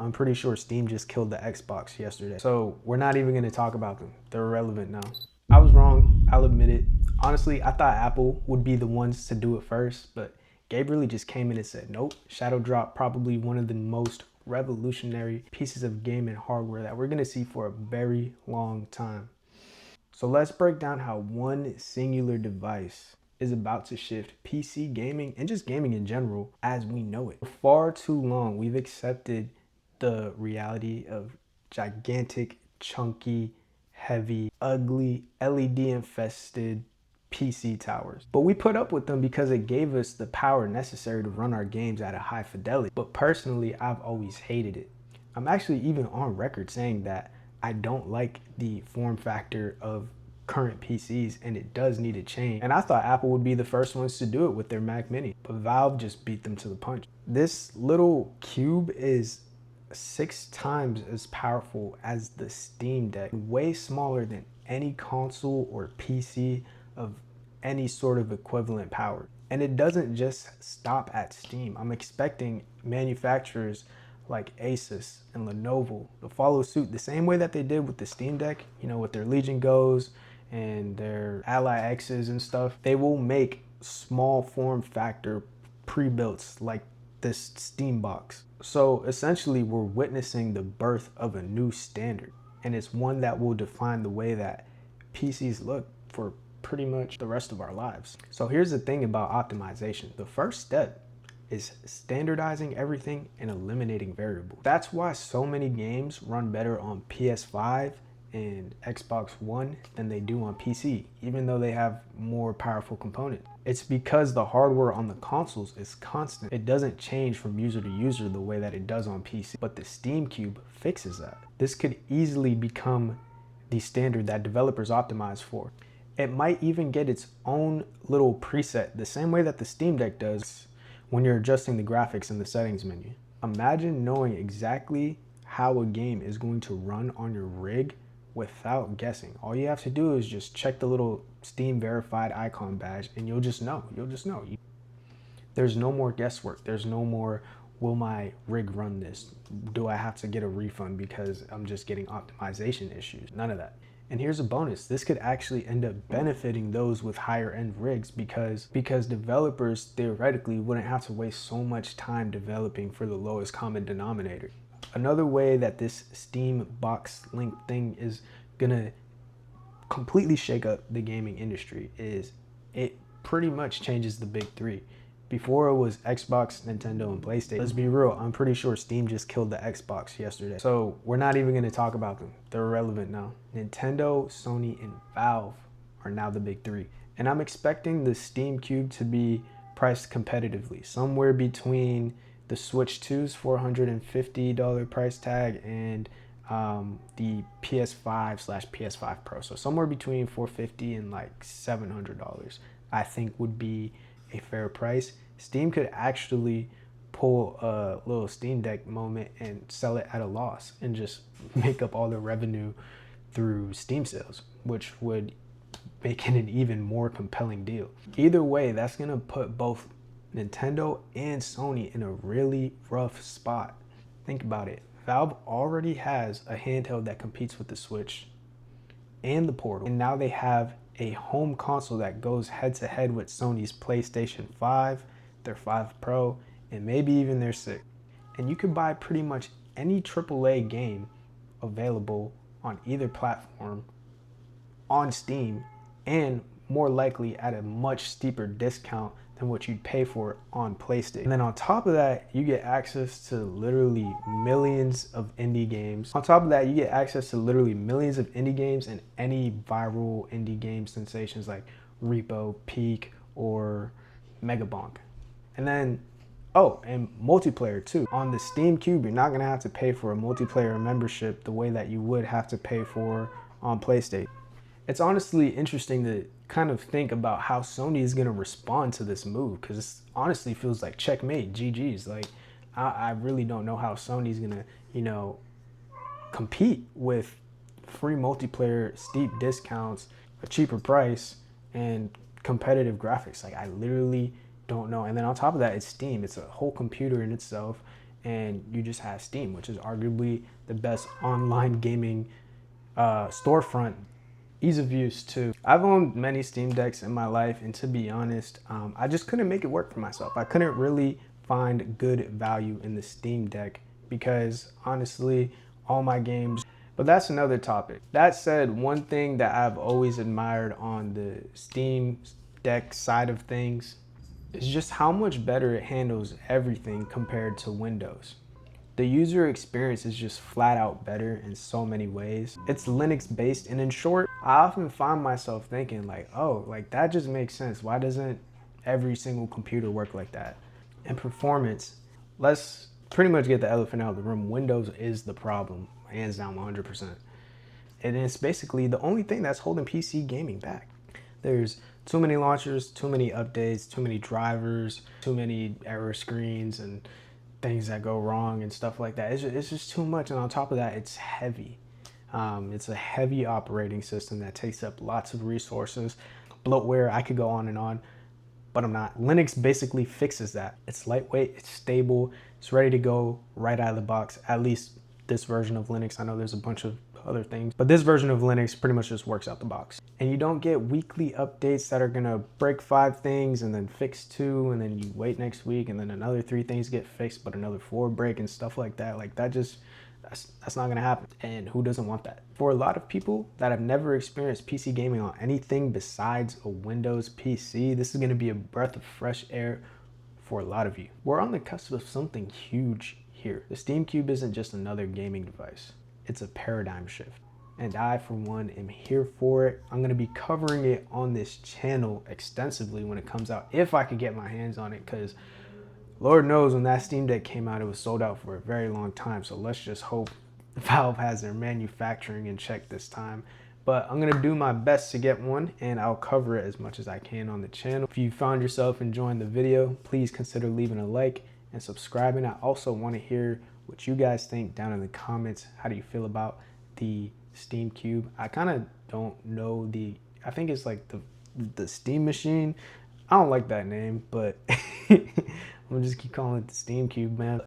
I'm pretty sure Steam just killed the Xbox yesterday. So we're not even gonna talk about them. They're irrelevant now. I was wrong, I'll admit it. Honestly, I thought Apple would be the ones to do it first, but Gabe really just came in and said, nope, Shadow Drop, probably one of the most revolutionary pieces of gaming hardware that we're gonna see for a very long time. So let's break down how one singular device is about to shift PC gaming and just gaming in general as we know it. For far too long, we've accepted the reality of gigantic, chunky, heavy, ugly, LED infested PC towers. But we put up with them because it gave us the power necessary to run our games at a high fidelity. But personally, I've always hated it. I'm actually even on record saying that I don't like the form factor of current PCs and it does need to change. And I thought Apple would be the first ones to do it with their Mac Mini, but Valve just beat them to the punch. This little cube is 6 times as powerful as the Steam Deck, way smaller than any console or PC of any sort of equivalent power. And it doesn't just stop at Steam. I'm expecting manufacturers like Asus and Lenovo to follow suit the same way that they did with the Steam Deck, you know, with their Legion Go's and their Ally X's and stuff. They will make small form factor pre-builts like this Steam box. So essentially we're witnessing the birth of a new standard, and it's one that will define the way that PCs look for pretty much the rest of our lives. So here's the thing about optimization. The first step is standardizing everything and eliminating variables. That's why so many games run better on PS5 and Xbox One than they do on PC, even though they have more powerful components. It's because the hardware on the consoles is constant. It doesn't change from user to user the way that it does on PC, but the Steam Cube fixes that. This could easily become the standard that developers optimize for. It might even get its own little preset, the same way that the Steam Deck does when you're adjusting the graphics in the settings menu. Imagine knowing exactly how a game is going to run on your rig without guessing. All you have to do is just check the little Steam verified icon badge and you'll just know. There's no more guesswork. There's no more, will my rig run this? Do I have to get a refund because I'm just getting optimization issues? None of that. And here's a bonus. This could actually end up benefiting those with higher end rigs because developers theoretically wouldn't have to waste so much time developing for the lowest common denominator. Another way that this Steam Box Link thing is gonna completely shake up the gaming industry is it pretty much changes the big three. Before it was Xbox, Nintendo, and PlayStation. Let's be real, I'm pretty sure Steam just killed the Xbox yesterday. So we're not even gonna talk about them. They're irrelevant now. Nintendo, Sony, and Valve are now the big three. And I'm expecting the Steam Cube to be priced competitively, somewhere between the Switch 2's $450 price tag and the PS5/PS5 Pro. So somewhere between $450 and like $700, I think would be a fair price. Steam could actually pull a little Steam Deck moment and sell it at a loss and just make up all the revenue through Steam sales, which would make it an even more compelling deal. Either way, that's gonna put both Nintendo and Sony in a really rough spot. Think about it. Valve already has a handheld that competes with the Switch and the Portal, and now they have a home console that goes head to head with Sony's PlayStation 5, their 5 Pro, and maybe even their 6. And you could buy pretty much any AAA game available on either platform on Steam, and more likely at a much steeper discount than what you'd pay for on PlayStation. And then on top of that, you get access to literally millions of indie games. On top of that, you get access to literally millions of indie games and any viral indie game sensations like Repo, Peak, or Megabonk. And then, oh, and multiplayer too. On the Steam Cube, you're not gonna have to pay for a multiplayer membership the way that you would have to pay for on PlayStation. It's honestly interesting to kind of think about how Sony is going to respond to this move, because it honestly feels like checkmate, GG's. Like, I really don't know how Sony's going to, you know, compete with free multiplayer, steep discounts, a cheaper price, and competitive graphics. Like, I literally don't know. And then on top of that, it's Steam. It's a whole computer in itself, and you just have Steam, which is arguably the best online gaming storefront. Ease of use too. I've owned many Steam Decks in my life, and to be honest, I just couldn't make it work for myself. I couldn't really find good value in the Steam Deck because honestly, all my games. But that's another topic. That said, one thing that I've always admired on the Steam Deck side of things is just how much better it handles everything compared to Windows. The user experience is just flat out better in so many ways. It's Linux based, and in short, I often find myself thinking like, oh, like that just makes sense. Why doesn't every single computer work like that? And performance, let's pretty much get the elephant out of the room. Windows is the problem, hands down 100%. And it's basically the only thing that's holding PC gaming back. There's too many launchers, too many updates, too many drivers, too many error screens and things that go wrong and stuff like that. It's just too much. And on top of that, it's heavy. It's a heavy operating system that takes up lots of resources. Bloatware, I could go on, but I'm not. Linux basically fixes that. It's lightweight, it's stable, it's ready to go right out of the box. At least this version of Linux. I know there's a bunch of other things, but this version of Linux pretty much just works out the box. And you don't get weekly updates that are gonna break 5 things and then fix 2, and then you wait next week and then another 3 things get fixed, but another 4 break and stuff like that. Like that's not gonna happen. And who doesn't want that? For a lot of people that have never experienced PC gaming on anything besides a Windows PC, this is gonna be a breath of fresh air for a lot of you. We're on the cusp of something huge here. The Steam Cube isn't just another gaming device. It's a paradigm shift. And I, for one, am here for it. I'm gonna be covering it on this channel extensively when it comes out, if I could get my hands on it, because Lord knows when that Steam Deck came out, it was sold out for a very long time. So let's just hope Valve has their manufacturing in check this time. But I'm gonna do my best to get one, and I'll cover it as much as I can on the channel. If you found yourself enjoying the video, please consider leaving a like and subscribing. I also wanna hear what you guys think down in the comments. How do you feel about the Steam Cube? I kind of don't know I think it's like the Steam Machine. I don't like that name, but I'm gonna just keep calling it the Steam Cube, man.